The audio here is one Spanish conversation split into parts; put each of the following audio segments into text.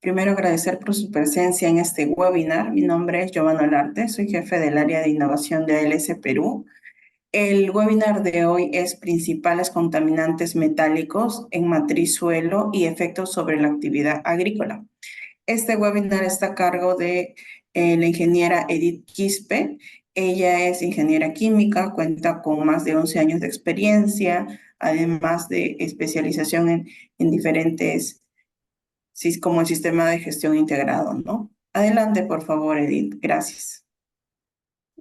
Primero agradecer por su presencia en este webinar. Mi nombre es Giovanna Olarte, soy jefe del área de innovación de ALS Perú. El webinar de hoy es Principales contaminantes metálicos en matriz suelo y efectos sobre la actividad agrícola. Este webinar está a cargo de la ingeniera Edith Quispe. Ella es ingeniera química, cuenta con más de 11 años de experiencia, además de especialización en diferentes como el sistema de gestión integrado, ¿no? Adelante, por favor, Edith. Gracias.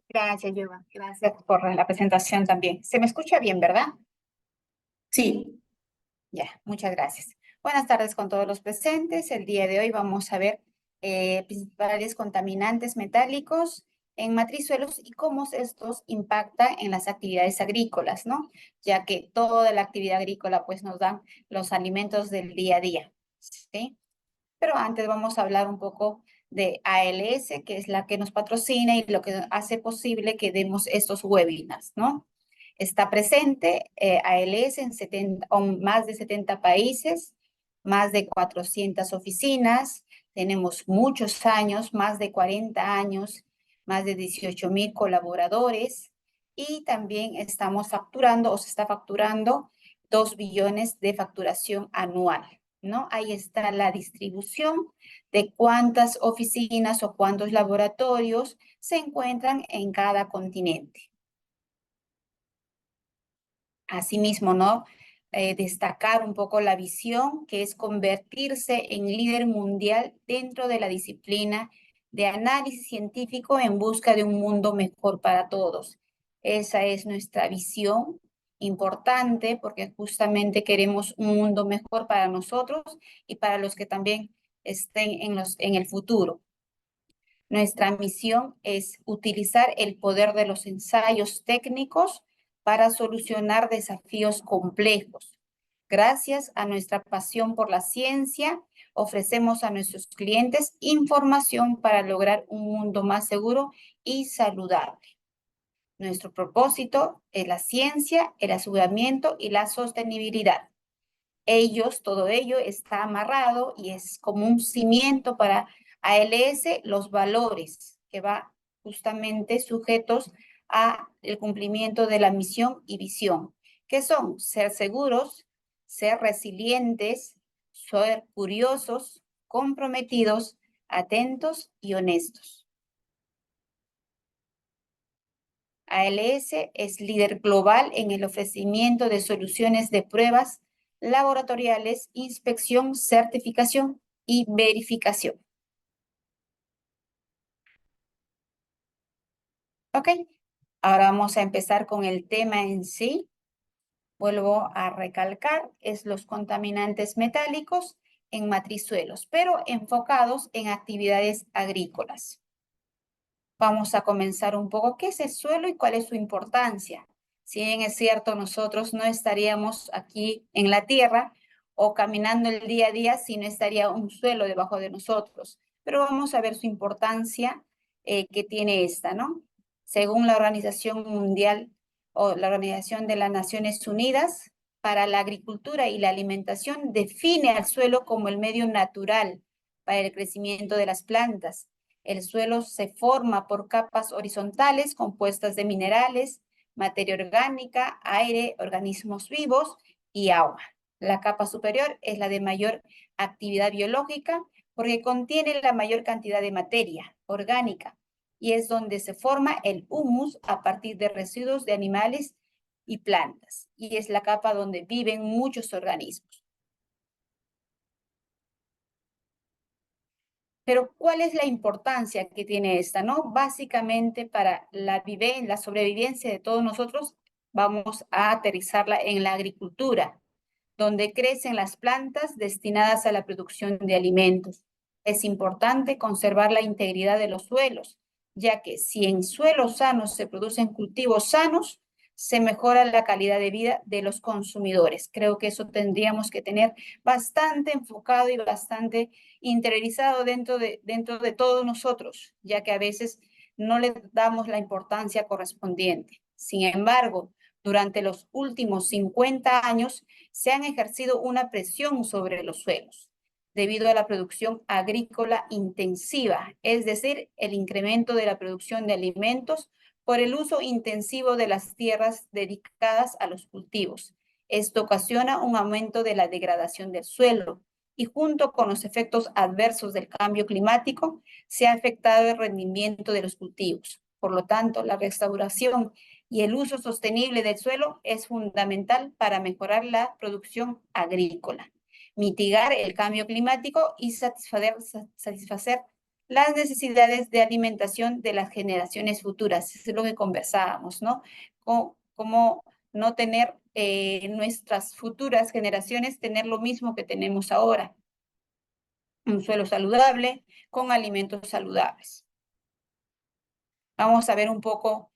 Gracias, Yuba. Gracias por la presentación también. ¿Se me escucha bien, verdad? Sí, Ya, muchas gracias. Buenas tardes con todos los presentes. El día de hoy vamos a ver principales contaminantes metálicos en matrizuelos y cómo estos impactan en las actividades agrícolas, ¿no? Ya que toda la actividad agrícola pues nos dan los alimentos del día a día, ¿sí? Pero antes vamos a hablar un poco de ALS, que es la que nos patrocina y lo que hace posible que demos estos webinars, ¿no? Está presente ALS en más de 70 países, más de 400 oficinas, tenemos muchos años, más de 40 años, más de 18,000 colaboradores y también estamos facturando o se está facturando 2 billones de facturación anual, ¿no? Ahí está la distribución de cuántas oficinas o cuántos laboratorios se encuentran en cada continente. Asimismo, ¿no? Destacar un poco la visión que es convertirse en líder mundial dentro de la disciplina de análisis científico en busca de un mundo mejor para todos. Esa es nuestra visión importante porque justamente queremos un mundo mejor para nosotros y para los que también estén en el futuro. Nuestra misión es utilizar el poder de los ensayos técnicos para solucionar desafíos complejos. Gracias a nuestra pasión por la ciencia, ofrecemos a nuestros clientes información para lograr un mundo más seguro y saludable. Nuestro propósito es la ciencia, el aseguramiento y la sostenibilidad. Todo ello está amarrado y es como un cimiento para ALS, los valores que va justamente sujetos a el cumplimiento de la misión y visión, que son ser seguros, ser resilientes, ser curiosos, comprometidos, atentos y honestos. ALS es líder global en el ofrecimiento de soluciones de pruebas laboratoriales, inspección, certificación y verificación. Ok, ahora vamos a empezar con el tema en sí. Vuelvo a recalcar, es los contaminantes metálicos en matrizuelos, pero enfocados en actividades agrícolas. Vamos a comenzar un poco. ¿Qué es el suelo y cuál es su importancia? Si bien es cierto, nosotros no estaríamos aquí en la tierra o caminando el día a día si no estaría un suelo debajo de nosotros. Pero vamos a ver su importancia que tiene esta, ¿no? Según la Organización Mundial o la Organización de las Naciones Unidas para la Agricultura y la Alimentación, define al suelo como el medio natural para el crecimiento de las plantas. El suelo se forma por capas horizontales compuestas de minerales, materia orgánica, aire, organismos vivos y agua. La capa superior es la de mayor actividad biológica porque contiene la mayor cantidad de materia orgánica y es donde se forma el humus a partir de residuos de animales y plantas. Y es la capa donde viven muchos organismos. Pero ¿cuál es la importancia que tiene esta, no? Básicamente para la sobrevivencia de todos nosotros, vamos a aterrizarla en la agricultura, donde crecen las plantas destinadas a la producción de alimentos. Es importante conservar la integridad de los suelos, ya que si en suelos sanos se producen cultivos sanos, se mejora la calidad de vida de los consumidores. Creo que eso tendríamos que tener bastante enfocado y bastante interiorizado dentro de todos nosotros, ya que a veces no le damos la importancia correspondiente. Sin embargo, durante los últimos 50 años se han ejercido una presión sobre los suelos, debido a la producción agrícola intensiva, es decir, el incremento de la producción de alimentos por el uso intensivo de las tierras dedicadas a los cultivos. Esto ocasiona un aumento de la degradación del suelo y junto con los efectos adversos del cambio climático se ha afectado el rendimiento de los cultivos. Por lo tanto, la restauración y el uso sostenible del suelo es fundamental para mejorar la producción agrícola, mitigar el cambio climático y satisfacer las necesidades de alimentación de las generaciones futuras. Eso es lo que conversábamos, ¿no? Cómo no tener nuestras futuras generaciones tener lo mismo que tenemos ahora. Un suelo saludable con alimentos saludables. Vamos a ver un poco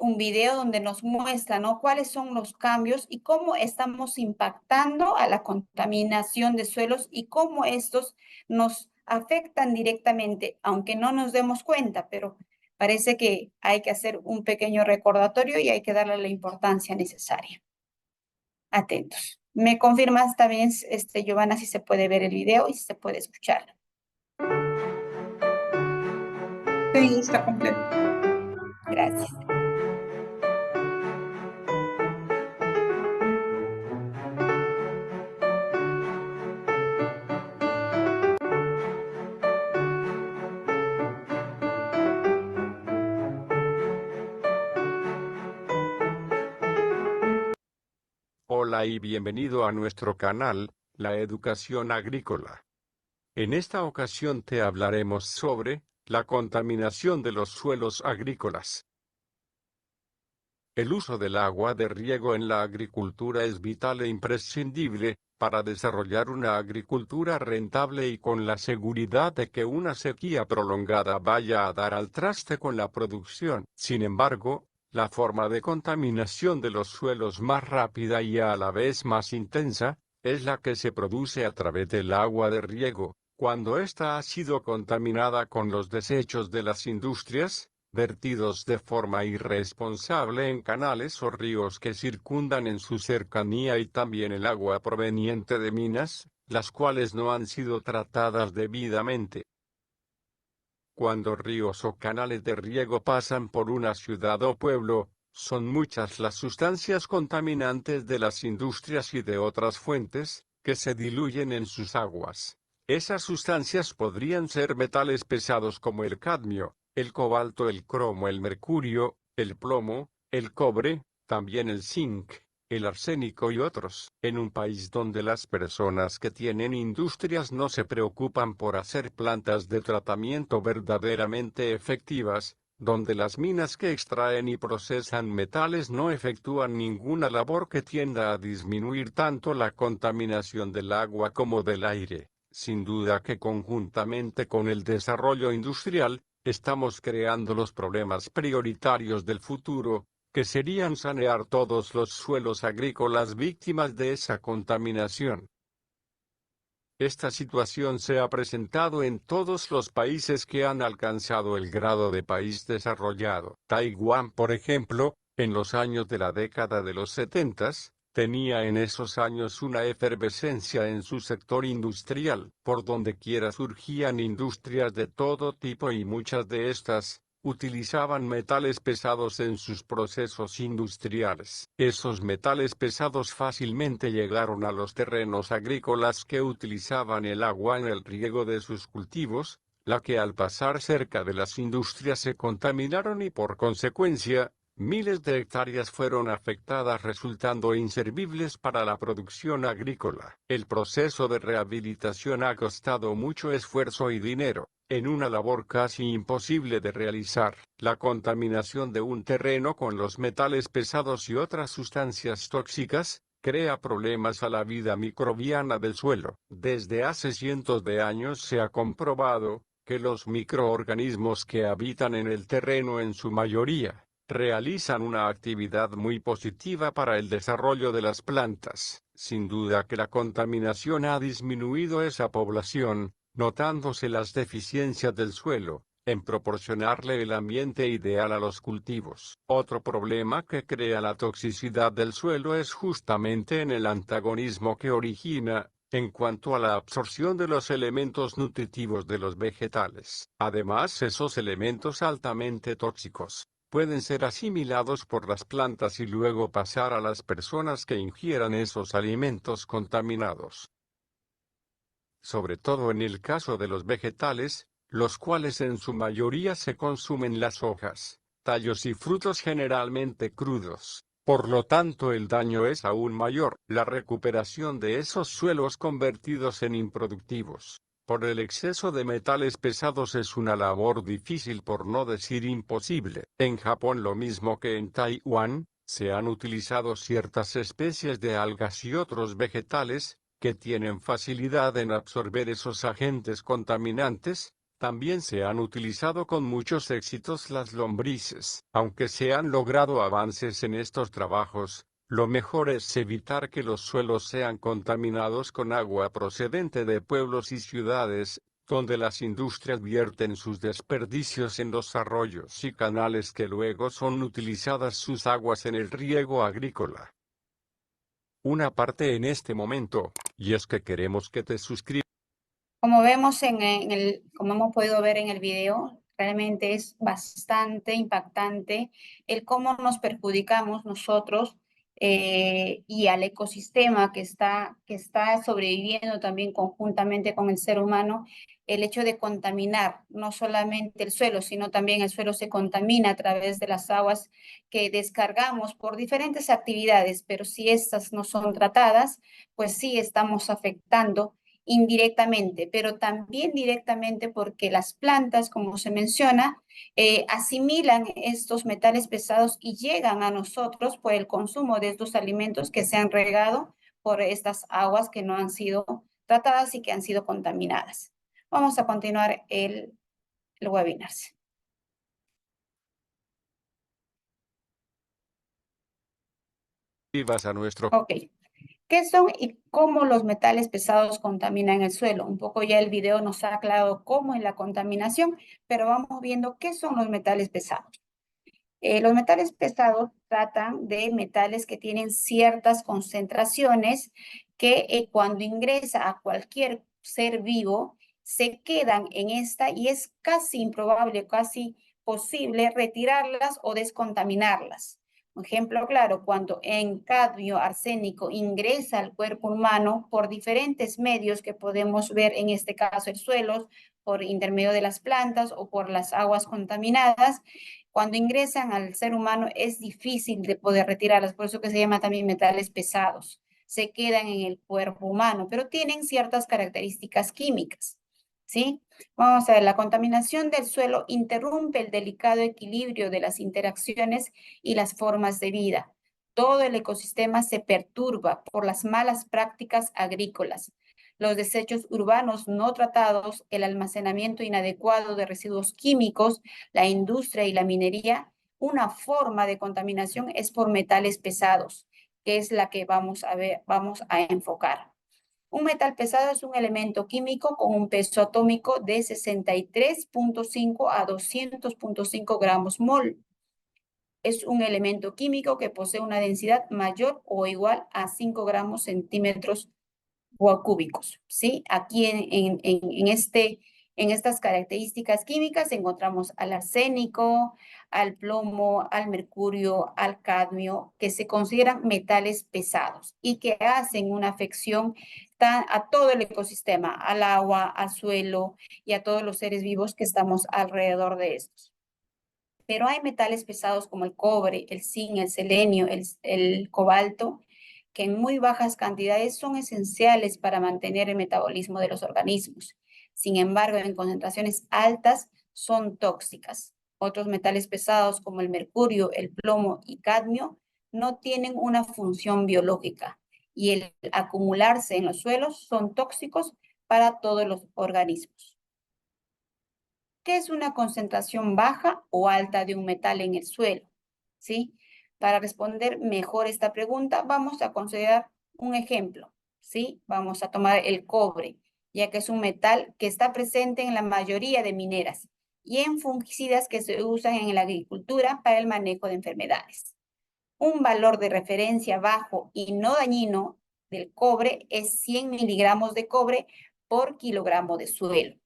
un video donde nos muestra, ¿no?, cuáles son los cambios y cómo estamos impactando a la contaminación de suelos y cómo estos nos afectan directamente, aunque no nos demos cuenta, pero parece que hay que hacer un pequeño recordatorio y hay que darle la importancia necesaria. Atentos. ¿Me confirmas también, Giovanna, si se puede ver el video y si se puede escuchar? Sí, está completo. Gracias. Hola y bienvenido a nuestro canal, La Educación Agrícola. En esta ocasión te hablaremos sobre la contaminación de los suelos agrícolas. El uso del agua de riego en la agricultura es vital e imprescindible para desarrollar una agricultura rentable y con la seguridad de que una sequía prolongada vaya a dar al traste con la producción. Sin embargo, la forma de contaminación de los suelos más rápida y a la vez más intensa, es la que se produce a través del agua de riego, cuando ésta ha sido contaminada con los desechos de las industrias, vertidos de forma irresponsable en canales o ríos que circundan en su cercanía y también el agua proveniente de minas, las cuales no han sido tratadas debidamente. Cuando ríos o canales de riego pasan por una ciudad o pueblo, son muchas las sustancias contaminantes de las industrias y de otras fuentes, que se diluyen en sus aguas. Esas sustancias podrían ser metales pesados como el cadmio, el cobalto, el cromo, el mercurio, el plomo, el cobre, también el zinc, el arsénico y otros. En un país donde las personas que tienen industrias no se preocupan por hacer plantas de tratamiento verdaderamente efectivas, donde las minas que extraen y procesan metales no efectúan ninguna labor que tienda a disminuir tanto la contaminación del agua como del aire, sin duda que conjuntamente con el desarrollo industrial, estamos creando los problemas prioritarios del futuro, que serían sanear todos los suelos agrícolas víctimas de esa contaminación. Esta situación se ha presentado en todos los países que han alcanzado el grado de país desarrollado. Taiwán, por ejemplo, en los años de la década de los 70, tenía en esos años una efervescencia en su sector industrial. Por donde quiera surgían industrias de todo tipo y muchas de estas utilizaban metales pesados en sus procesos industriales. Esos metales pesados fácilmente llegaron a los terrenos agrícolas que utilizaban el agua en el riego de sus cultivos, la que al pasar cerca de las industrias se contaminaron y por consecuencia, miles de hectáreas fueron afectadas resultando inservibles para la producción agrícola. El proceso de rehabilitación ha costado mucho esfuerzo y dinero, en una labor casi imposible de realizar. La contaminación de un terreno con los metales pesados y otras sustancias tóxicas, crea problemas a la vida microbiana del suelo. Desde hace cientos de años se ha comprobado que los microorganismos que habitan en el terreno en su mayoría, realizan una actividad muy positiva para el desarrollo de las plantas. Sin duda que la contaminación ha disminuido esa población, notándose las deficiencias del suelo, en proporcionarle el ambiente ideal a los cultivos. Otro problema que crea la toxicidad del suelo es justamente en el antagonismo que origina, en cuanto a la absorción de los elementos nutritivos de los vegetales. Además, esos elementos altamente tóxicos pueden ser asimilados por las plantas y luego pasar a las personas que ingieran esos alimentos contaminados. Sobre todo en el caso de los vegetales, los cuales en su mayoría se consumen las hojas, tallos y frutos generalmente crudos. Por lo tanto, el daño es aún mayor. La recuperación de esos suelos convertidos en improductivos por el exceso de metales pesados es una labor difícil, por no decir imposible. En Japón, lo mismo que en Taiwán, se han utilizado ciertas especies de algas y otros vegetales que tienen facilidad en absorber esos agentes contaminantes. También se han utilizado con muchos éxitos las lombrices. Aunque se han logrado avances en estos trabajos, lo mejor es evitar que los suelos sean contaminados con agua procedente de pueblos y ciudades, donde las industrias vierten sus desperdicios en los arroyos y canales que luego son utilizadas sus aguas en el riego agrícola. Una parte en este momento, y es que queremos que te suscribas. Como vemos como hemos podido ver en el video, realmente es bastante impactante el cómo nos perjudicamos nosotros y al ecosistema que está sobreviviendo también conjuntamente con el ser humano, el hecho de contaminar no solamente el suelo, sino también el suelo se contamina a través de las aguas que descargamos por diferentes actividades, pero si estas no son tratadas, pues sí estamos afectando indirectamente, pero también directamente porque las plantas, como se menciona, asimilan estos metales pesados y llegan a nosotros por el consumo de estos alimentos que se han regado por estas aguas que no han sido tratadas y que han sido contaminadas. Vamos a continuar el webinar. A nuestro. Ok. ¿Qué son y cómo los metales pesados contaminan el suelo? Un poco ya el video nos ha aclarado cómo es la contaminación, pero vamos viendo qué son los metales pesados. Los metales pesados tratan de metales que tienen ciertas concentraciones que cuando ingresa a cualquier ser vivo se quedan en esta y es casi improbable, casi posible retirarlas o descontaminarlas. Un ejemplo claro, cuando en cadmio arsénico ingresa al cuerpo humano por diferentes medios que podemos ver, en este caso el suelo, por intermedio de las plantas o por las aguas contaminadas, cuando ingresan al ser humano es difícil de poder retirarlas, por eso que se llama también metales pesados. Se quedan en el cuerpo humano, pero tienen ciertas características químicas, ¿sí? Vamos a ver, la contaminación del suelo interrumpe el delicado equilibrio de las interacciones y las formas de vida. Todo el ecosistema se perturba por las malas prácticas agrícolas, los desechos urbanos no tratados, el almacenamiento inadecuado de residuos químicos, la industria y la minería. Una forma de contaminación es por metales pesados, que es la que vamos a enfocar. Un metal pesado es un elemento químico con un peso atómico de 63.5 a 200.5 gramos mol. Es un elemento químico que posee una densidad mayor o igual a 5 gramos centímetros cúbicos, ¿sí? Aquí en estas características químicas encontramos al arsénico, al plomo, al mercurio, al cadmio, que se consideran metales pesados y que hacen una afección a todo el ecosistema, al agua, al suelo y a todos los seres vivos que estamos alrededor de estos. Pero hay metales pesados como el cobre, el zinc, el selenio, el cobalto, que en muy bajas cantidades son esenciales para mantener el metabolismo de los organismos. Sin embargo, en concentraciones altas son tóxicas. Otros metales pesados como el mercurio, el plomo y cadmio no tienen una función biológica y el acumularse en los suelos son tóxicos para todos los organismos. ¿Qué es una concentración baja o alta de un metal en el suelo? ¿Sí? Para responder mejor esta pregunta, vamos a considerar un ejemplo, ¿sí? Vamos a tomar el cobre, ya que es un metal que está presente en la mayoría de mineras y en fungicidas que se usan en la agricultura para el manejo de enfermedades. Un valor de referencia bajo y no dañino del cobre es 100 miligramos de cobre por kilogramo de suelo.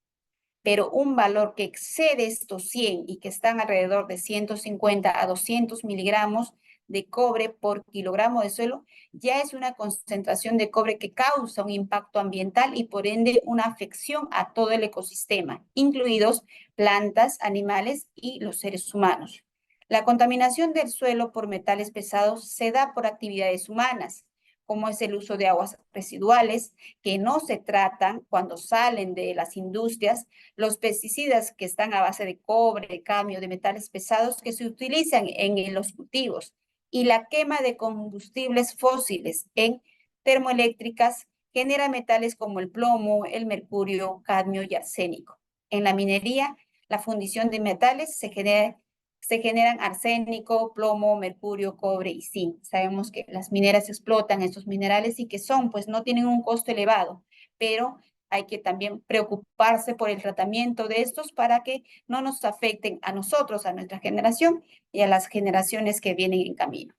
Pero un valor que excede estos 100 y que están alrededor de 150 a 200 miligramos de cobre por kilogramo de suelo, ya es una concentración de cobre que causa un impacto ambiental y por ende una afección a todo el ecosistema, incluidos plantas, animales y los seres humanos. La contaminación del suelo por metales pesados se da por actividades humanas, como es el uso de aguas residuales que no se tratan cuando salen de las industrias, los pesticidas que están a base de cobre, cadmio, de metales pesados que se utilizan en los cultivos y la quema de combustibles fósiles en termoeléctricas genera metales como el plomo, el mercurio, cadmio y arsénico. En la minería, la fundición de metales se generan arsénico, plomo, mercurio, cobre y zinc. Sabemos que las mineras explotan estos minerales y que pues no tienen un costo elevado, pero hay que también preocuparse por el tratamiento de estos para que no nos afecten a nosotros, a nuestra generación y a las generaciones que vienen en camino.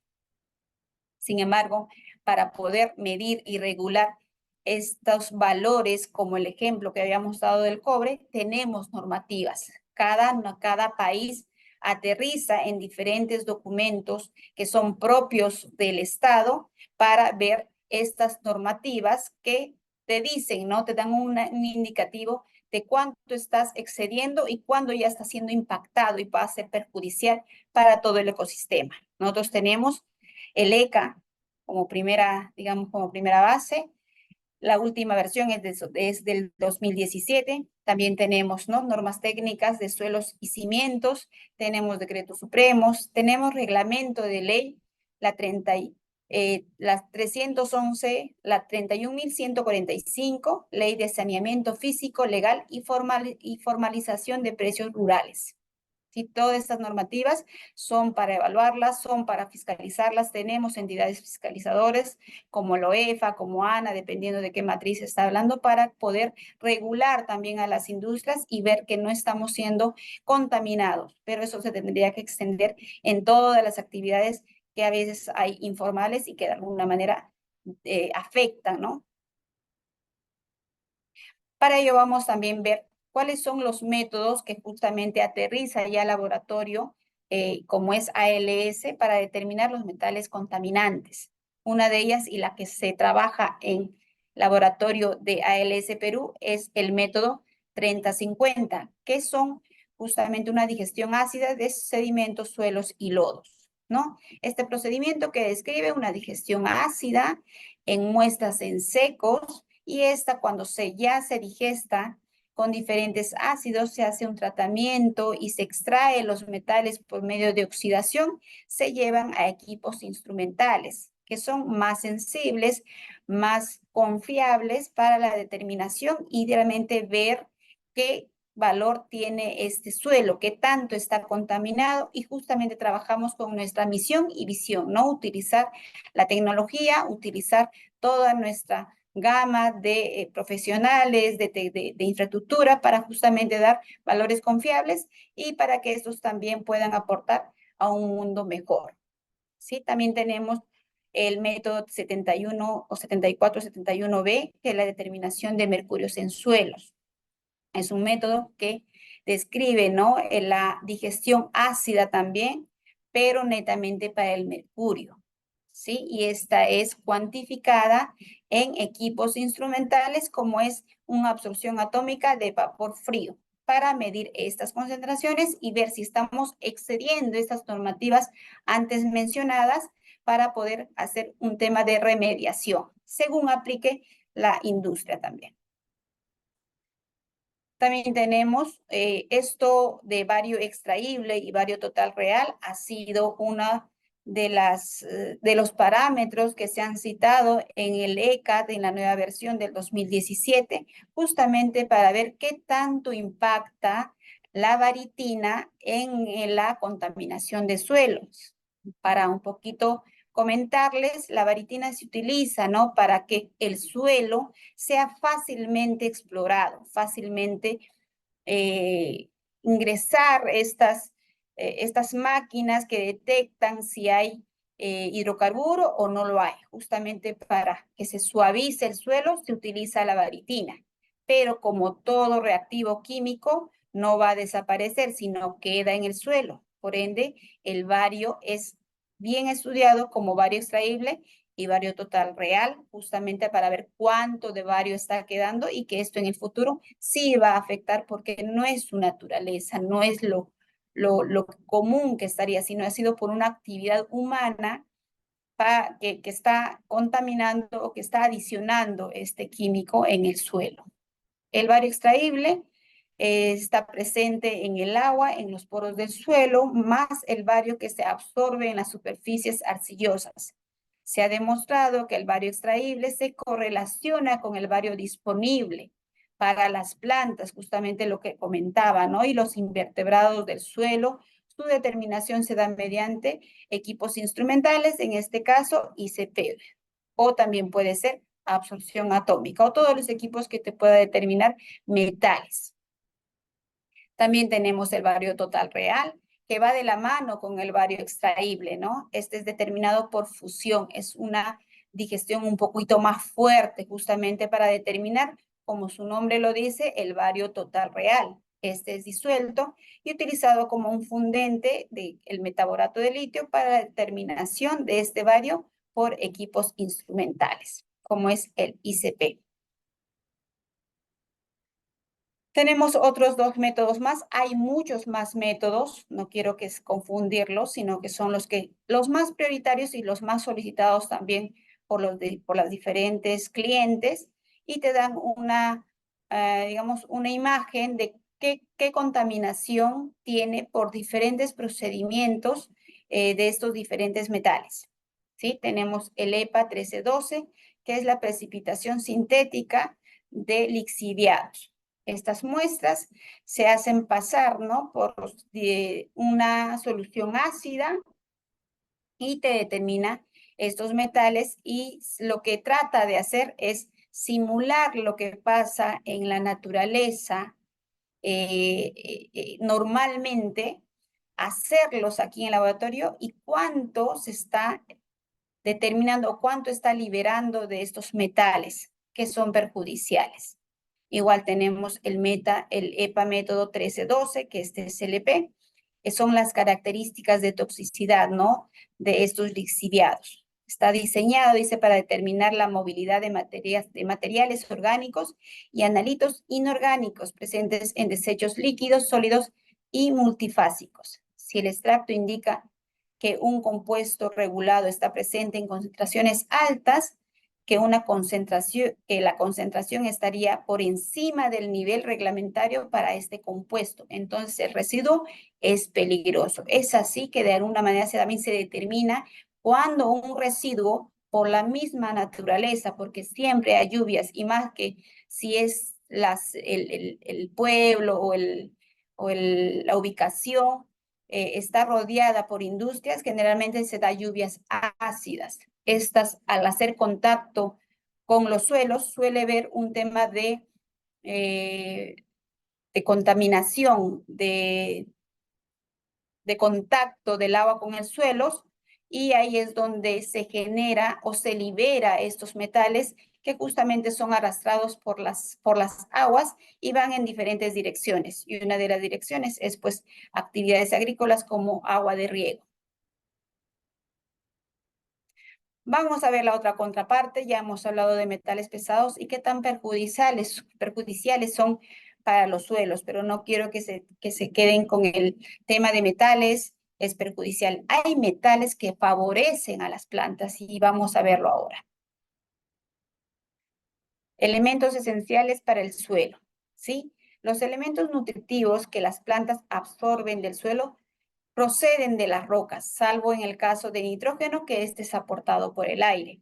Sin embargo, para poder medir y regular estos valores, como el ejemplo que habíamos dado del cobre, tenemos normativas. Cada país aterriza en diferentes documentos que son propios del Estado para ver estas normativas que te dicen, ¿no? Te dan un indicativo de cuánto estás excediendo y cuándo ya está siendo impactado y va a ser perjudicial para todo el ecosistema. Nosotros tenemos el ECA como primera, digamos, como primera base. La última versión es del 2017. También tenemos, ¿no?, normas técnicas de suelos y cimientos, tenemos decretos supremos, tenemos reglamento de ley, la 311, la 31.145, ley de saneamiento físico, legal y formalización de precios rurales. ¿Sí? Todas estas normativas son para evaluarlas, son para fiscalizarlas. Tenemos entidades fiscalizadoras como la OEFA, como ANA, dependiendo de qué matriz se está hablando, para poder regular también a las industrias y ver que no estamos siendo contaminados. Pero eso se tendría que extender en todas las actividades que a veces hay informales y que de alguna manera afectan, ¿no? Para ello vamos también a ver cuáles son los métodos que justamente aterriza ya el laboratorio, como es ALS, para determinar los metales contaminantes. Una de ellas y la que se trabaja en laboratorio de ALS Perú es el método 3050, que son justamente una digestión ácida de sedimentos, suelos y lodos, ¿no? Este procedimiento que describe una digestión ácida en muestras en secos, y esta cuando ya se digesta con diferentes ácidos, se hace un tratamiento y se extrae los metales por medio de oxidación, se llevan a equipos instrumentales que son más sensibles, más confiables para la determinación y realmente ver qué valor tiene este suelo, qué tanto está contaminado, y justamente trabajamos con nuestra misión y visión, ¿no? Utilizar la tecnología, utilizar toda nuestra gama de profesionales, de infraestructura para justamente dar valores confiables y para que estos también puedan aportar a un mundo mejor. ¿Sí? También tenemos el método 71 o 7471B, que es la determinación de mercurios en suelos. Es un método que describe, ¿no?, la digestión ácida también, pero netamente para el mercurio. ¿Sí? Y esta es cuantificada en equipos instrumentales como es una absorción atómica de vapor frío para medir estas concentraciones y ver si estamos excediendo estas normativas antes mencionadas para poder hacer un tema de remediación, según aplique la industria también. También tenemos esto de bario extraíble y bario total real, ha sido una de los parámetros que se han citado en el ECAD, en la nueva versión del 2017, justamente para ver qué tanto impacta la baritina en la contaminación de suelos. Para un poquito comentarles, la baritina se utiliza, ¿no?, para que el suelo sea fácilmente explorado, fácilmente ingresar estas máquinas que detectan si hay hidrocarburo o no lo hay. Justamente para que se suavice el suelo se utiliza la baritina. Pero como todo reactivo químico no va a desaparecer, sino queda en el suelo. Por ende, el bario es bien estudiado como bario extraíble y bario total real, justamente para ver cuánto de bario está quedando y que esto en el futuro sí va a afectar porque no es su naturaleza, no es lo común que estaría, sino ha sido por una actividad humana que está contaminando o que está adicionando este químico en el suelo. El bario extraíble está presente en el agua, en los poros del suelo, más el bario que se absorbe en las superficies arcillosas. Se ha demostrado que el bario extraíble se correlaciona con el bario disponible para las plantas, justamente lo que comentaba, ¿no? Y los invertebrados del suelo, su determinación se da mediante equipos instrumentales, en este caso ICP, o también puede ser absorción atómica, o todos los equipos que te pueda determinar metales. También tenemos el bario total real, que va de la mano con el bario extraíble, ¿no? Este es determinado por fusión, es una digestión un poquito más fuerte, justamente para determinar, como su nombre lo dice, el bario total real. Este es disuelto y utilizado como un fundente del metaborato de litio para la determinación de este bario por equipos instrumentales, como es el ICP. Tenemos otros dos métodos más. Hay muchos más métodos, no quiero que confundirlos, sino que son los más prioritarios y los más solicitados también por las diferentes clientes y te dan digamos, una imagen de qué contaminación tiene por diferentes procedimientos de estos diferentes metales. ¿Sí? Tenemos el EPA 1312, que es la precipitación sintética de lixiviados. Estas muestras se hacen pasar, ¿no?, por una solución ácida y te determina estos metales y lo que trata de hacer es simular lo que pasa en la naturaleza normalmente, hacerlos aquí en el laboratorio y cuánto se está determinando, cuánto está liberando de estos metales que son perjudiciales. Igual tenemos el EPA método 1312, que este es LP, que son las características de toxicidad, ¿no?, de estos lixiviados. Está diseñado, dice, para determinar la movilidad de materiales orgánicos y analitos inorgánicos presentes en desechos líquidos, sólidos y multifásicos. Si el extracto indica que un compuesto regulado está presente en concentraciones altas, que la concentración estaría por encima del nivel reglamentario para este compuesto. Entonces, el residuo es peligroso. Es así que de alguna manera también se determina cuando un residuo, por la misma naturaleza, porque siempre hay lluvias, y más que si es el pueblo o la ubicación, está rodeada por industrias, generalmente se da lluvias ácidas. Estas, al hacer contacto con los suelos, suele haber un tema de contaminación, de contacto del agua con el suelo, y ahí es donde se genera o se libera estos metales que justamente son arrastrados por las aguas y van en diferentes direcciones. Y una de las direcciones es, pues, actividades agrícolas como agua de riego. Vamos a ver la otra contraparte. Ya hemos hablado de metales pesados y qué tan perjudiciales son para los suelos, pero no quiero que se queden con el tema de metales, es perjudicial. Hay metales que favorecen a las plantas y vamos a verlo ahora. Elementos esenciales para el suelo, ¿sí? Los elementos nutritivos que las plantas absorben del suelo proceden de las rocas, salvo en el caso de nitrógeno, que este es aportado por el aire,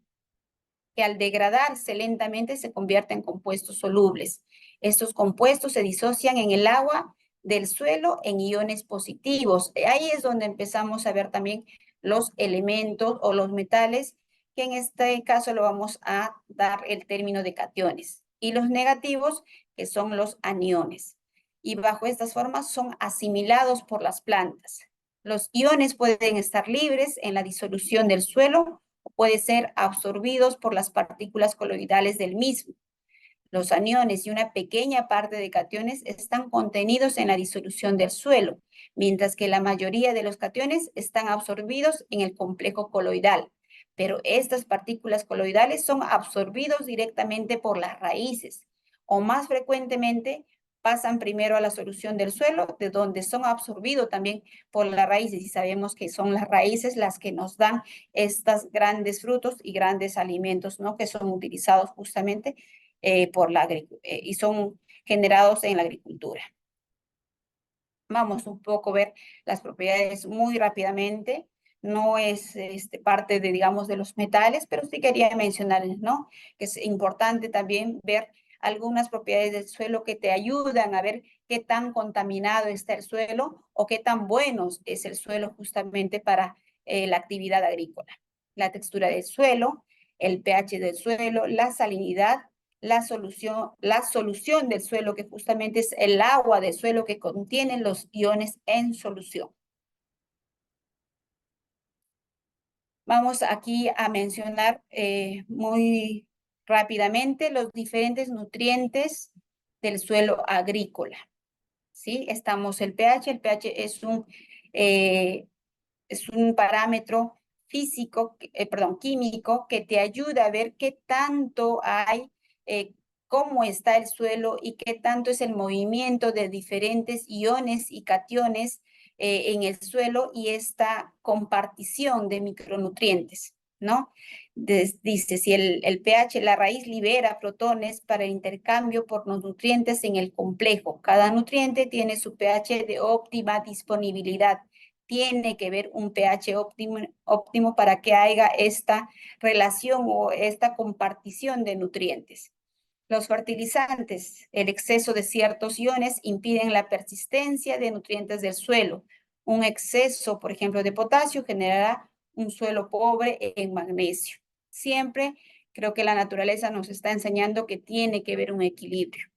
que al degradarse lentamente se convierten en compuestos solubles. Estos compuestos se disocian en el agua del suelo en iones positivos. Ahí es donde empezamos a ver también los elementos o los metales, que en este caso lo vamos a dar el término de cationes, y los negativos, que son los aniones. Y bajo estas formas son asimilados por las plantas. Los iones pueden estar libres en la disolución del suelo o pueden ser absorbidos por las partículas coloidales del mismo. Los aniones y una pequeña parte de cationes están contenidos en la disolución del suelo, mientras que la mayoría de los cationes están absorbidos en el complejo coloidal. Pero estas partículas coloidales son absorbidos directamente por las raíces, o más frecuentemente pasan primero a la solución del suelo, de donde son absorbidos también por las raíces, y sabemos que son las raíces las que nos dan estos grandes frutos y grandes alimentos, ¿no? Que son utilizados justamente y son generados en la agricultura. Vamos un poco a ver las propiedades muy rápidamente. No es parte de, digamos, de los metales, pero sí quería mencionarles, ¿no? Que es importante también ver algunas propiedades del suelo que te ayudan a ver qué tan contaminado está el suelo o qué tan bueno es el suelo justamente para la actividad agrícola. La textura del suelo, el pH del suelo, la salinidad, la solución del suelo, que justamente es el agua del suelo que contiene los iones en solución. Vamos aquí a mencionar muy rápidamente los diferentes nutrientes del suelo agrícola. ¿Sí? Estamos el pH es un parámetro físico, químico, que te ayuda a ver qué tanto hay, cómo está el suelo y qué tanto es el movimiento de diferentes iones y cationes en el suelo y esta compartición de micronutrientes, ¿no? Dice, si el pH, la raíz libera protones para el intercambio por los nutrientes en el complejo. Cada nutriente tiene su pH de óptima disponibilidad. Tiene que ver un pH óptimo para que haya esta relación o esta compartición de nutrientes. Los fertilizantes, el exceso de ciertos iones impiden la persistencia de nutrientes del suelo. Un exceso, por ejemplo, de potasio generará un suelo pobre en magnesio. Siempre creo que la naturaleza nos está enseñando que tiene que haber un equilibrio.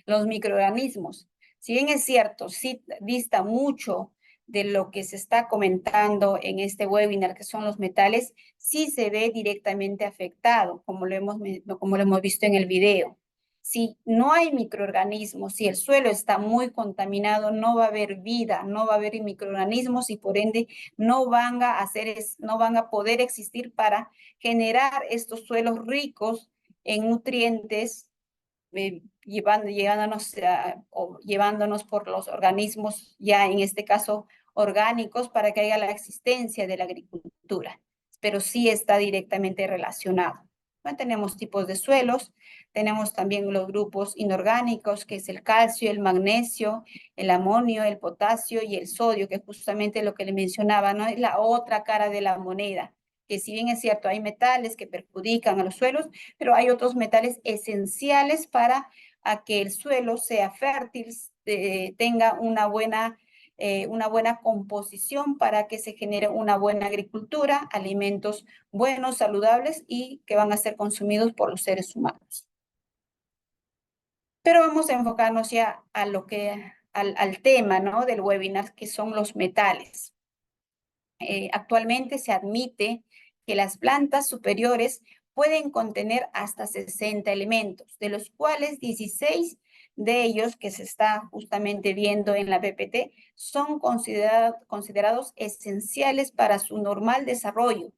Los microorganismos, si bien es cierto, sí dista mucho de lo que se está comentando en este webinar, que son los metales, sí se ve directamente afectado, como lo hemos visto en el video. Si no hay microorganismos, si el suelo está muy contaminado, no va a haber vida, no va a haber microorganismos y por ende no van a poder existir para generar estos suelos ricos en nutrientes, llevándonos por los organismos, ya en este caso orgánicos, para que haya la existencia de la agricultura, pero sí está directamente relacionado. Bueno, tenemos tipos de suelos, tenemos también los grupos inorgánicos, que es el calcio, el magnesio, el amonio, el potasio y el sodio, que es justamente lo que le mencionaba, ¿no? Es la otra cara de la moneda, que si bien es cierto, hay metales que perjudican a los suelos, pero hay otros metales esenciales para que el suelo sea fértil, tenga una buena composición para que se genere una buena agricultura, alimentos buenos, saludables y que van a ser consumidos por los seres humanos. Pero vamos a enfocarnos ya a al tema, ¿no?, del webinar, que son los metales. Actualmente se admite que las plantas superiores pueden contener hasta 60 elementos, de los cuales 16 de ellos, que se está justamente viendo en la PPT, son considerados esenciales para su normal desarrollo,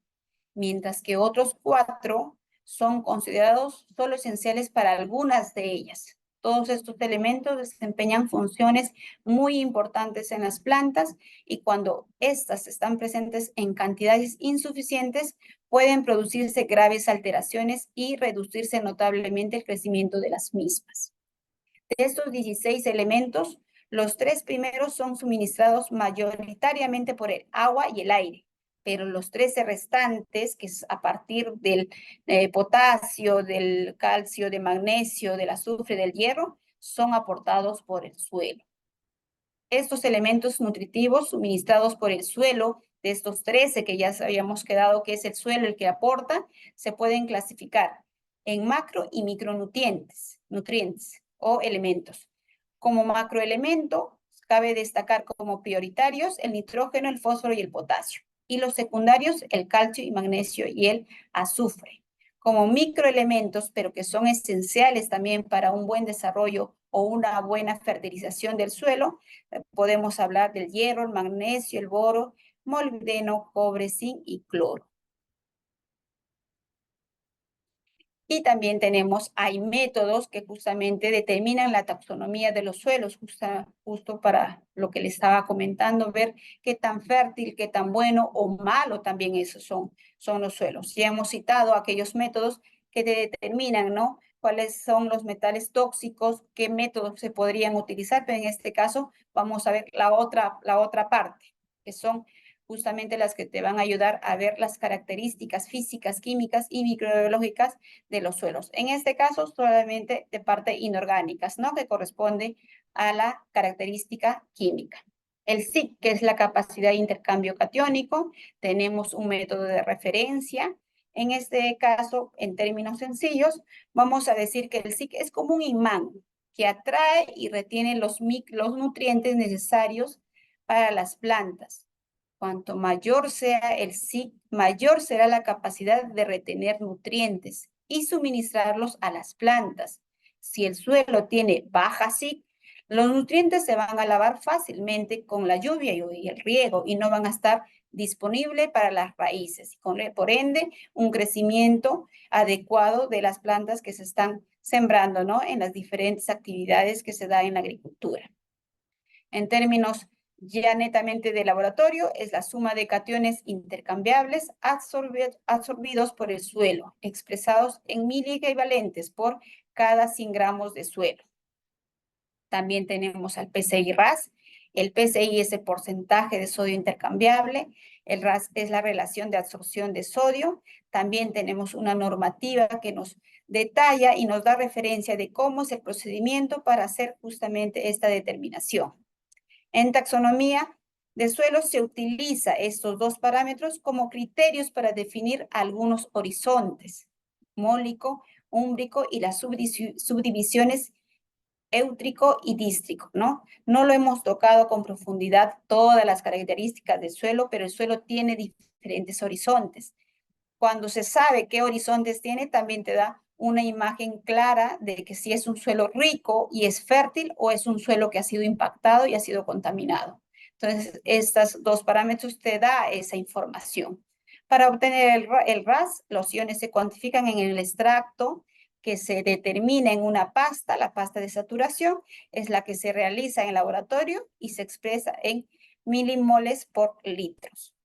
mientras que otros 4 son considerados solo esenciales para algunas de ellas. Todos estos elementos desempeñan funciones muy importantes en las plantas y cuando estas están presentes en cantidades insuficientes, pueden producirse graves alteraciones y reducirse notablemente el crecimiento de las mismas. De estos 16 elementos, los 3 primeros son suministrados mayoritariamente por el agua y el aire, pero los 13 restantes, que es a partir del potasio, del calcio, del magnesio, del azufre, del hierro, son aportados por el suelo. Estos elementos nutritivos suministrados por el suelo, de estos 13 que ya habíamos quedado que es el suelo el que aporta, se pueden clasificar en macro y micronutrientes o elementos. Como macroelemento Cabe destacar como prioritarios el nitrógeno, el fósforo y el potasio. Y los secundarios, el calcio y magnesio y el azufre. Como microelementos, pero que son esenciales también para un buen desarrollo o una buena fertilización del suelo, podemos hablar del hierro, el magnesio, el boro, molibdeno, cobre, zinc y cloro. Y también hay métodos que justamente determinan la taxonomía de los suelos, justo para lo que le estaba comentando, ver qué tan fértil, qué tan bueno o malo también esos son los suelos. Ya hemos citado aquellos métodos que te determinan, ¿no? Cuáles son los metales tóxicos, qué métodos se podrían utilizar, pero en este caso vamos a ver la otra parte, que son justamente las que te van a ayudar a ver las características físicas, químicas y microbiológicas de los suelos. En este caso, solamente de parte inorgánicas, ¿no? Que corresponde a la característica química. El SIC, que es la capacidad de intercambio catiónico, tenemos un método de referencia. En este caso, en términos sencillos, vamos a decir que el SIC es como un imán que atrae y retiene los nutrientes necesarios para las plantas. Cuanto mayor sea el SIC, mayor será la capacidad de retener nutrientes y suministrarlos a las plantas. Si el suelo tiene baja SIC, los nutrientes se van a lavar fácilmente con la lluvia y el riego y no van a estar disponibles para las raíces. Por ende, un crecimiento adecuado de las plantas que se están sembrando, ¿no? En las diferentes actividades que se da en la agricultura. En términos ya netamente de laboratorio, es la suma de cationes intercambiables absorbidos por el suelo, expresados en miliequivalentes por cada 100 gramos de suelo. También tenemos al PCI-RAS. El PCI es el porcentaje de sodio intercambiable. El RAS es la relación de absorción de sodio. También tenemos una normativa que nos detalla y nos da referencia de cómo es el procedimiento para hacer justamente esta determinación. En taxonomía de suelos se utiliza estos dos parámetros como criterios para definir algunos horizontes, mólico, úmbrico y las subdivisiones éutrico y dístrico, ¿no? No lo hemos tocado con profundidad todas las características del suelo, pero el suelo tiene diferentes horizontes. Cuando se sabe qué horizontes tiene, también te da una imagen clara de que si es un suelo rico y es fértil o es un suelo que ha sido impactado y ha sido contaminado. Entonces, estos dos parámetros te da esa información. Para obtener el RAS, los iones se cuantifican en el extracto que se determina en una pasta. La pasta de saturación es la que se realiza en el laboratorio y se expresa en milimoles por litros.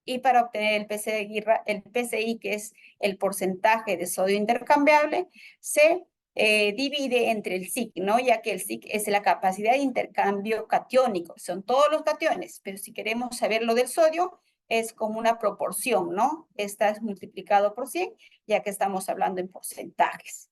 Y para obtener el PCI, que es el porcentaje de sodio intercambiable, se divide entre el SIC, ¿no? Ya que el SIC es la capacidad de intercambio catiónico. Son todos los cationes, pero si queremos saber lo del sodio, es como una proporción, ¿no? Esta es multiplicado por 100, ya que estamos hablando en porcentajes.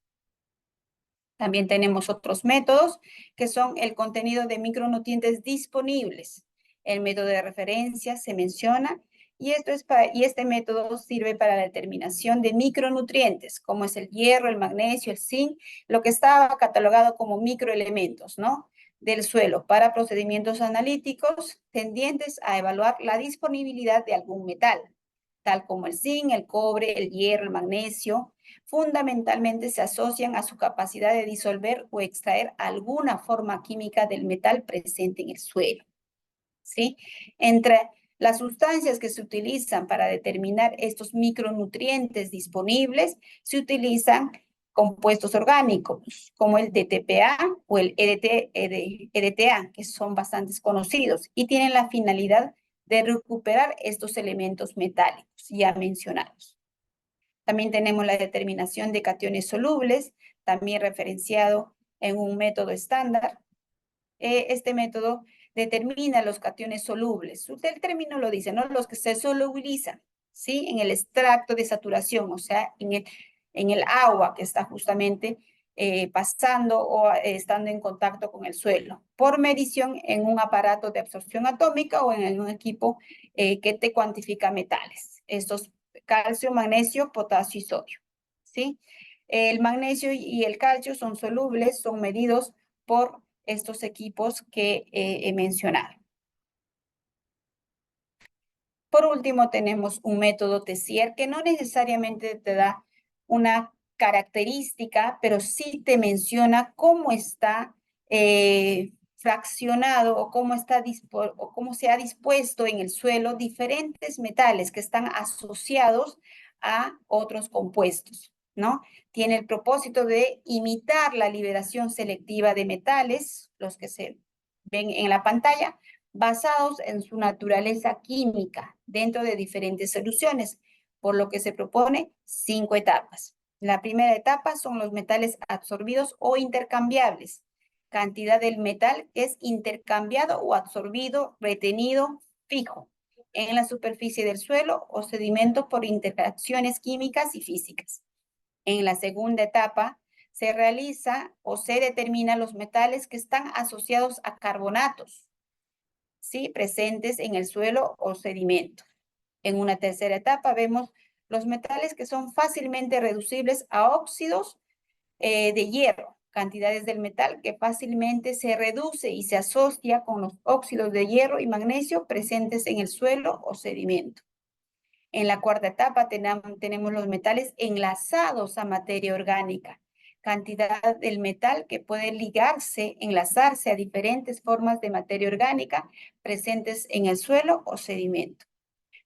También tenemos otros métodos que son el contenido de micronutrientes disponibles. El método de referencia se menciona y este método sirve para la determinación de micronutrientes, como es el hierro, el magnesio, el zinc, lo que estaba catalogado como microelementos, ¿no? Del suelo para procedimientos analíticos tendientes a evaluar la disponibilidad de algún metal, tal como el zinc, el cobre, el hierro, el magnesio. Fundamentalmente se asocian a su capacidad de disolver o extraer alguna forma química del metal presente en el suelo, ¿sí? Entre las sustancias que se utilizan para determinar estos micronutrientes disponibles, se utilizan compuestos orgánicos, como el DTPA o el EDTA, que son bastante conocidos y tienen la finalidad de recuperar estos elementos metálicos ya mencionados. También tenemos la determinación de cationes solubles, también referenciado en un método estándar. Este método determina los cationes solubles. El término lo dice, ¿no? Los que se solubilizan, ¿sí? En el extracto de saturación, o sea, en el agua que está justamente pasando o estando en contacto con el suelo, por medición en un aparato de absorción atómica o en un equipo que te cuantifica metales. Estos calcio, magnesio, potasio y sodio, ¿sí? El magnesio y el calcio son solubles, son medidos por estos equipos que he mencionado. Por último, tenemos un método Tessier que no necesariamente te da una característica, pero sí te menciona cómo está fraccionado o cómo se ha dispuesto en el suelo diferentes metales que están asociados a otros compuestos, ¿no? Tiene el propósito de imitar la liberación selectiva de metales, los que se ven en la pantalla, basados en su naturaleza química dentro de diferentes soluciones, por lo que se propone 5 etapas. La primera etapa son los metales absorbidos o intercambiables, cantidad del metal que es intercambiado o absorbido, retenido, fijo, en la superficie del suelo o sedimento por interacciones químicas y físicas. En la segunda etapa se realiza o se determina los metales que están asociados a carbonatos, ¿sí? Presentes en el suelo o sedimento. En una tercera etapa vemos los metales que son fácilmente reducibles a óxidos de hierro, cantidades del metal que fácilmente se reduce y se asocia con los óxidos de hierro y magnesio presentes en el suelo o sedimento. En la cuarta etapa tenemos los metales enlazados a materia orgánica, cantidad del metal que puede ligarse, enlazarse a diferentes formas de materia orgánica presentes en el suelo o sedimento.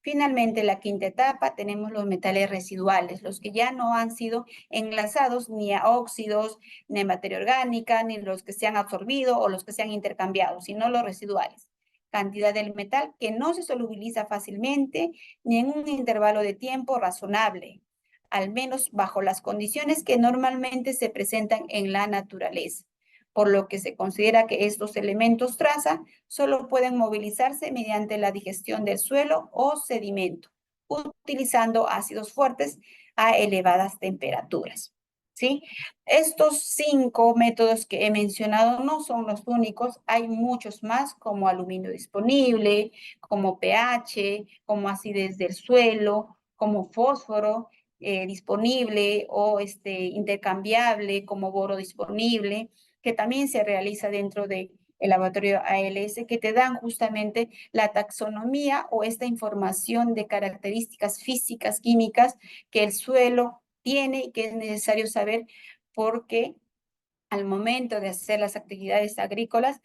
Finalmente, en la quinta etapa tenemos los metales residuales, los que ya no han sido enlazados ni a óxidos, ni a materia orgánica, ni los que se han absorbido o los que se han intercambiado, sino los residuales. Cantidad del metal que no se solubiliza fácilmente ni en un intervalo de tiempo razonable, al menos bajo las condiciones que normalmente se presentan en la naturaleza, por lo que se considera que estos elementos traza solo pueden movilizarse mediante la digestión del suelo o sedimento, utilizando ácidos fuertes a elevadas temperaturas, ¿sí? Estos 5 métodos que he mencionado no son los únicos, hay muchos más como aluminio disponible, como pH, como acidez del suelo, como fósforo disponible o intercambiable, como boro disponible, que también se realiza dentro del laboratorio ALS, que te dan justamente la taxonomía o esta información de características físicas, químicas que el suelo tiene y que es necesario saber porque al momento de hacer las actividades agrícolas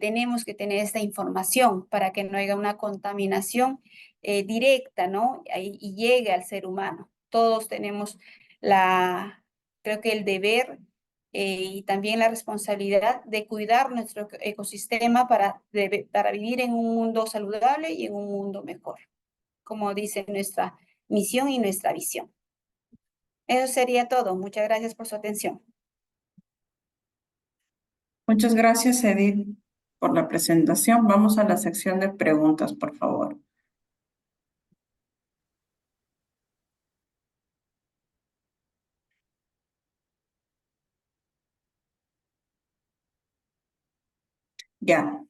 tenemos que tener esta información para que no haya una contaminación directa, ¿no? Y llegue al ser humano. Todos tenemos creo que el deber y también la responsabilidad de cuidar nuestro ecosistema para vivir en un mundo saludable y en un mundo mejor, como dice nuestra misión y nuestra visión. Eso sería todo. Muchas gracias por su atención. Muchas gracias, Edith, por la presentación. Vamos a la sección de preguntas, por favor. Ya,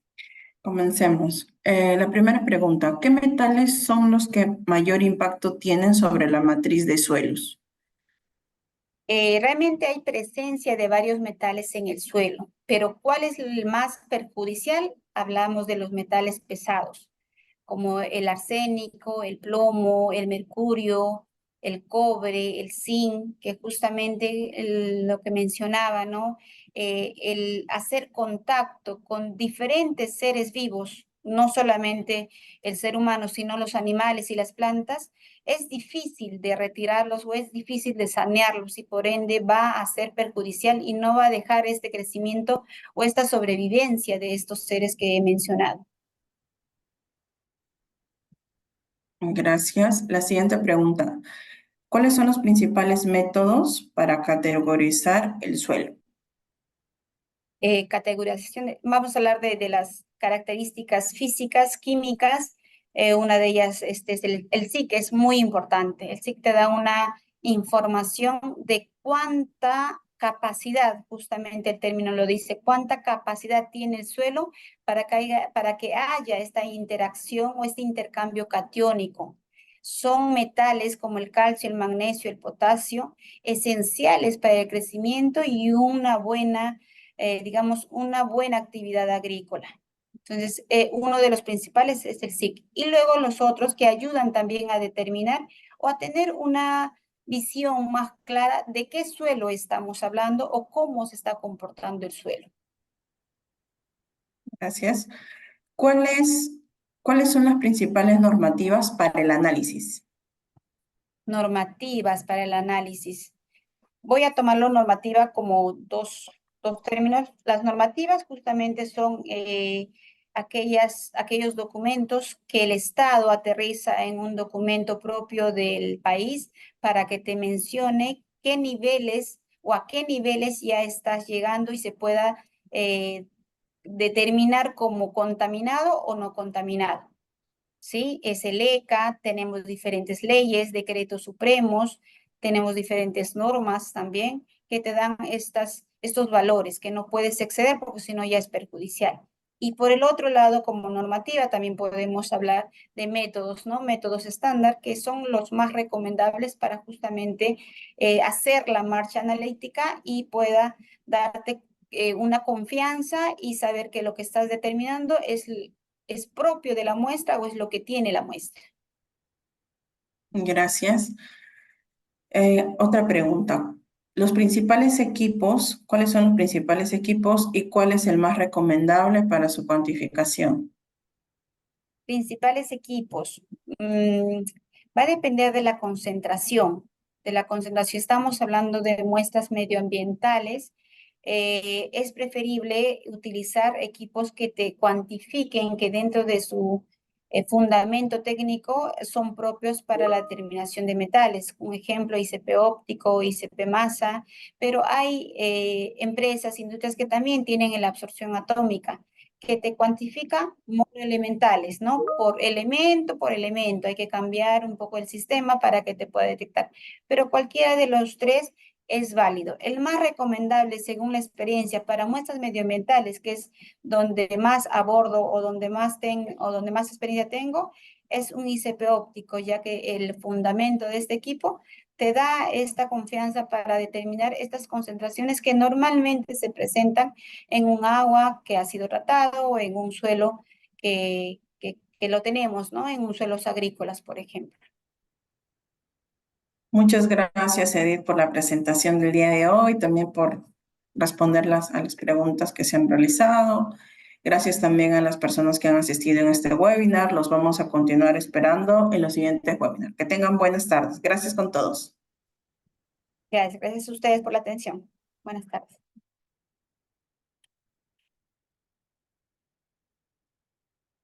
comencemos. La primera pregunta, ¿qué metales son los que mayor impacto tienen sobre la matriz de suelos? Realmente hay presencia de varios metales en el suelo, pero ¿cuál es el más perjudicial? Hablamos de los metales pesados, como el arsénico, el plomo, el mercurio, el cobre, el zinc, que justamente lo que mencionaba, ¿no? El hacer contacto con diferentes seres vivos, no solamente el ser humano, sino los animales y las plantas, es difícil de retirarlos o es difícil de sanearlos y por ende va a ser perjudicial y no va a dejar este crecimiento o esta sobrevivencia de estos seres que he mencionado. Gracias. La siguiente pregunta, ¿cuáles son los principales métodos para categorizar el suelo? Categorización, vamos a hablar de las características físicas, químicas. Una de ellas es el SIC, es muy importante. El SIC te da una información de cuánta capacidad, justamente el término lo dice, cuánta capacidad tiene el suelo para que haya esta interacción o este intercambio catiónico. Son metales como el calcio, el magnesio, el potasio, esenciales para el crecimiento y una buena digamos, una buena actividad agrícola. Entonces, uno de los principales es el SIC. Y luego los otros que ayudan también a determinar o a tener una visión más clara de qué suelo estamos hablando o cómo se está comportando el suelo. Gracias. ¿Cuáles son las principales normativas para el análisis? Normativas para el análisis. Voy a tomarlo normativa como dos términos. Las normativas justamente son aquellos documentos que el Estado aterriza en un documento propio del país para que te mencione qué niveles o a qué niveles ya estás llegando y se pueda determinar como contaminado o no contaminado. ¿Sí? Es el ECA, tenemos diferentes leyes, decretos supremos, tenemos diferentes normas también que te dan estos valores que no puedes exceder porque si no ya es perjudicial. Y por el otro lado, como normativa, también podemos hablar de métodos, ¿no? Métodos estándar, que son los más recomendables para justamente hacer la marcha analítica y pueda darte una confianza y saber que lo que estás determinando es propio de la muestra o es lo que tiene la muestra. Gracias. Otra pregunta. ¿Cuáles son los principales equipos y cuál es el más recomendable para su cuantificación? Principales equipos. Va a depender de la concentración. Estamos hablando de muestras medioambientales. Es preferible utilizar equipos que te cuantifiquen, que dentro de su fundamento técnico son propios para la determinación de metales. Un ejemplo, ICP óptico, ICP masa, pero hay empresas, industrias que también tienen la absorción atómica que te cuantifica monoelementales, ¿no? Por elemento, hay que cambiar un poco el sistema para que te pueda detectar. Pero cualquiera de los tres es válido. El más recomendable, según la experiencia, para muestras medioambientales, que es donde más abordo o donde más experiencia tengo, es un ICP óptico, ya que el fundamento de este equipo te da esta confianza para determinar estas concentraciones que normalmente se presentan en un agua que ha sido tratado o en un suelo que lo tenemos, ¿no? En un suelos agrícolas, por ejemplo. Muchas gracias, Edith, por la presentación del día de hoy, también por responder a las preguntas que se han realizado. Gracias también a las personas que han asistido en este webinar. Los vamos a continuar esperando en los siguientes webinars. Que tengan buenas tardes. Gracias con todos. Gracias a ustedes por la atención. Buenas tardes.